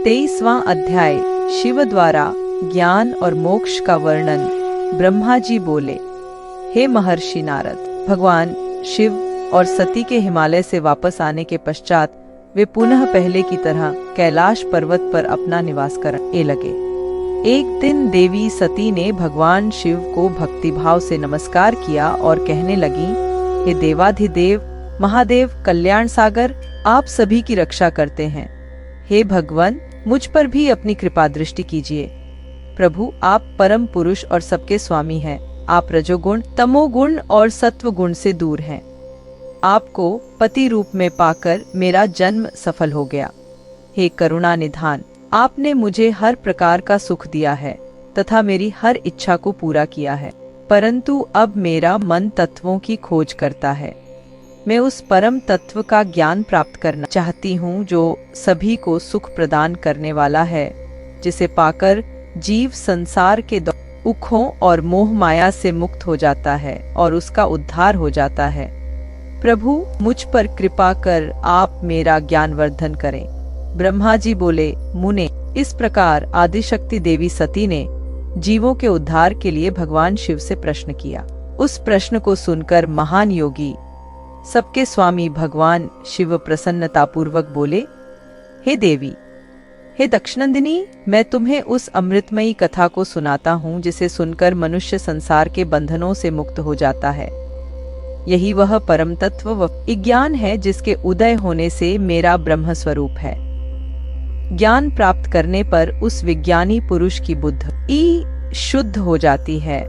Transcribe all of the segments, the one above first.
23वां अध्याय। शिव द्वारा ज्ञान और मोक्ष का वर्णन। ब्रह्मा जी बोले, हे महर्षि नारद, भगवान शिव और सती के हिमालय से वापस आने के पश्चात वे पुनः पहले की तरह कैलाश पर्वत पर अपना निवास करने लगे। एक दिन देवी सती ने भगवान शिव को भक्तिभाव से नमस्कार किया और कहने लगी, हे देवाधिदेव महादेव कल्याण सागर, आप सभी की रक्षा करते हैं। हे भगवान, मुझ पर भी अपनी कृपा दृष्टि कीजिए। प्रभु, आप परम पुरुष और सबके स्वामी हैं। आप रजोगुण, तमोगुण और सत्व गुण से दूर हैं। आपको पति रूप में पाकर मेरा जन्म सफल हो गया। हे करुणा निधान, आपने मुझे हर प्रकार का सुख दिया है तथा मेरी हर इच्छा को पूरा किया है, परंतु अब मेरा मन तत्वों की खोज करता है। मैं उस परम तत्व का ज्ञान प्राप्त करना चाहती हूँ जो सभी को सुख प्रदान करने वाला है, जिसे पाकर जीव संसार के दुखों और मोह माया से मुक्त हो जाता है और उसका उद्धार हो जाता है। प्रभु, मुझ पर कृपा कर आप मेरा ज्ञानवर्धन करें। ब्रह्मा जी बोले, मुने, इस प्रकार आदिशक्ति देवी सती ने जीवों के उद्धार के लिए भगवान शिव से प्रश्न किया। उस प्रश्न को सुनकर महान योगी सबके स्वामी भगवान शिव प्रसन्नतापूर्वक बोले, हे देवी, हे दक्षनंदिनी, मैं तुम्हें उस अमृतमयी कथा को सुनाता हूँ जिसे सुनकर मनुष्य संसार के बंधनों से मुक्त हो जाता है। यही वह परम तत्व व ज्ञान है जिसके उदय होने से मेरा ब्रह्म स्वरूप है। ज्ञान प्राप्त करने पर उस विज्ञानी पुरुष की बुद्धि शुद्ध हो जाती है।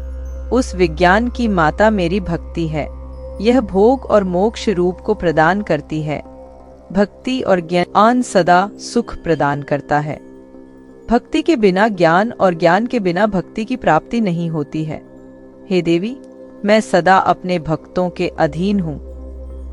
उस विज्ञान की माता मेरी भक्ति है। यह भोग और मोक्ष रूप को प्रदान करती है। भक्ति और ज्ञान सदा सुख प्रदान करता है। भक्ति के बिना ज्ञान और ज्ञान के बिना भक्ति की प्राप्ति नहीं होती है। हे देवी, मैं सदा अपने भक्तों के अधीन हूँ।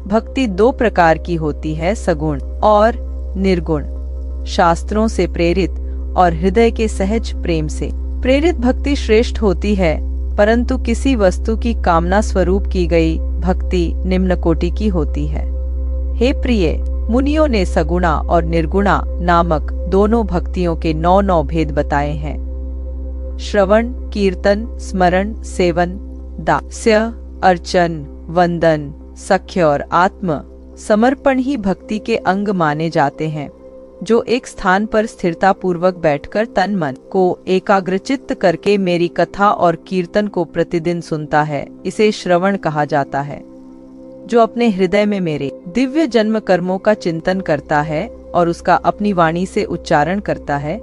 भक्ति दो प्रकार की होती है, सगुण और निर्गुण। शास्त्रों से प्रेरित और हृदय के सहज प्रेम से प्रेरित भक्ति श्रेष्ठ होती है, परंतु किसी वस्तु की कामना स्वरूप की गई भक्ति निम्न कोटि की होती है। हे प्रिय, मुनियों ने सगुणा और निर्गुणा नामक दोनों भक्तियों के 9 भेद बताए हैं। श्रवण, कीर्तन, स्मरण, सेवन, दास्य, अर्चन, वंदन, सख्य और आत्म समर्पण ही भक्ति के अंग माने जाते हैं। जो एक स्थान पर स्थिरता पूर्वक बैठकर तन मन को एकाग्रचित्त करके मेरी कथा और कीर्तन को प्रतिदिन सुनता है, इसे श्रवण कहा जाता है। जो अपने हृदय में मेरे दिव्य जन्म कर्मों का चिंतन करता है और उसका अपनी वाणी से उच्चारण करता है,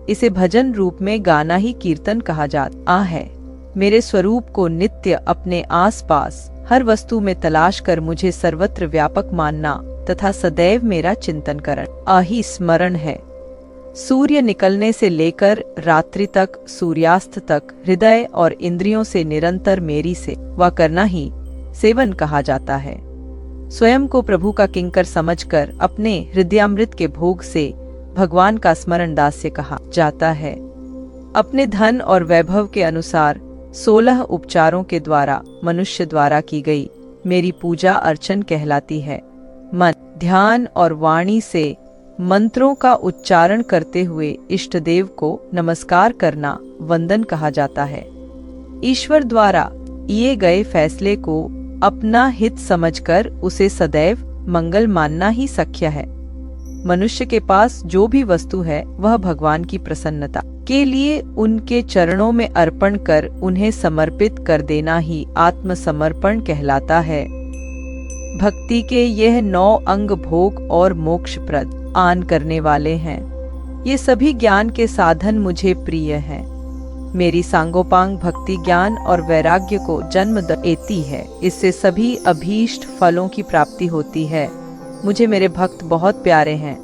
इसे भजन रूप में गाना ही कीर्तन कहा जाता है। मेरे स्वरूप को नित्य अपने आसपास हर वस्तु में तलाश कर मुझे सर्वत्र व्यापक मानना तथा सदैव मेरा चिंतन करना ही स्मरण है। सूर्य निकलने से लेकर रात्रि तक, सूर्यास्त तक हृदय और इंद्रियों से निरंतर मेरी सेवा करना ही सेवन कहा जाता है। स्वयं को प्रभु का किंकर समझकर अपने हृदयामृत के भोग से भगवान का स्मरण दास्य कहा जाता है। अपने धन और वैभव के अनुसार 16 उपचारों के द्वारा मनुष्य द्वारा की गई मेरी पूजा अर्चन कहलाती है। मन, ध्यान और वाणी से मंत्रों का उच्चारण करते हुए इष्ट देव को नमस्कार करना वंदन कहा जाता है। ईश्वर द्वारा किए गए फैसले को अपना हित समझकर उसे सदैव मंगल मानना ही सख्य है। मनुष्य के पास जो भी वस्तु है वह भगवान की प्रसन्नता के लिए उनके चरणों में अर्पण कर उन्हें समर्पित कर देना ही आत्मसमर्पण कहलाता है। भक्ति के यह 9 अंग भोग और मोक्ष प्रदान करने वाले हैं। ये सभी ज्ञान के साधन मुझे प्रिय हैं। मेरी सांगोपांग भक्ति ज्ञान और वैराग्य को जन्म देती है। इससे सभी अभीष्ट फलों की प्राप्ति होती है। मुझे मेरे भक्त बहुत प्यारे हैं।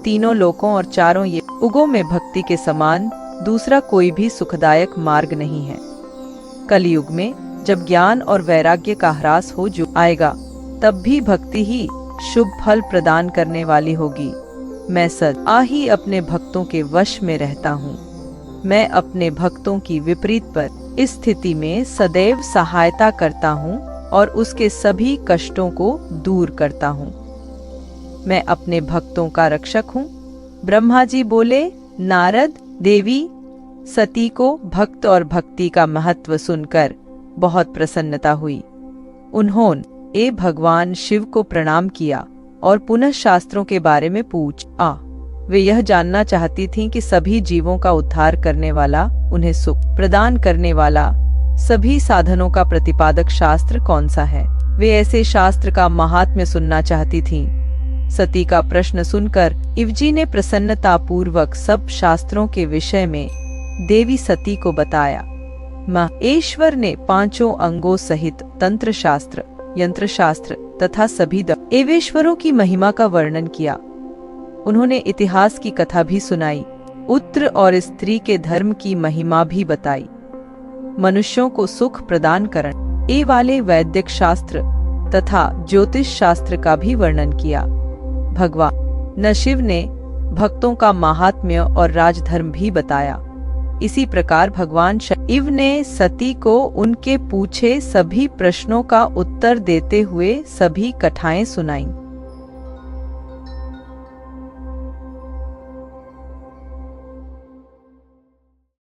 तीनों लोकों और चारों युगों में भक्ति के समान दूसरा कोई भी सुखदायक मार्ग नहीं है। कलयुग में जब ज्ञान और वैराग्य का ह्रास हो आएगा, तब भी भक्ति ही शुभ फल प्रदान करने वाली होगी। मैं सदा ही अपने भक्तों के वश में रहता हूँ। मैं अपने भक्तों की विपरीत पर इस स्थिति में सदैव सहायता करता हूँ और उसके सभी कष्टों को दूर करता हूँ। मैं अपने भक्तों का रक्षक हूँ। ब्रह्मा जी बोले, नारद, देवी सती को भक्त और भक्ति का महत्व सुनकर बहुत प्रसन्नता हुई। उन्होंने भगवान शिव को प्रणाम किया और पुनः शास्त्रों के बारे में पूछा। वे यह जानना चाहती थीं कि सभी जीवों का उद्धार करने वाला, उन्हें सुख प्रदान करने वाला, सभी साधनों का प्रतिपादक शास्त्र कौन सा है। वे ऐसे शास्त्र का महात्म्य सुनना चाहती थीं। सती का प्रश्न सुनकर शिवजी ने प्रसन्नता पूर्वक सब शास्त्रों के विषय में देवी सती को बताया। महेश्वर ने 5 अंगों सहित तंत्र शास्त्र, यंत्र शास्त्र तथा सभी देवेश्वरों की महिमा का वर्णन किया। उन्होंने इतिहास की कथा भी सुनाई, पुत्र और स्त्री के धर्म की महिमा भी बताई, मनुष्यों को सुख प्रदान करने वाले वैदिक शास्त्र तथा ज्योतिष शास्त्र का भी वर्णन किया। भगवान शिव ने भक्तों का महात्म्य और राजधर्म भी बताया। इसी प्रकार भगवान शिव ने सती को उनके पूछे सभी प्रश्नों का उत्तर देते हुए सभी कथाएं सुनाईं।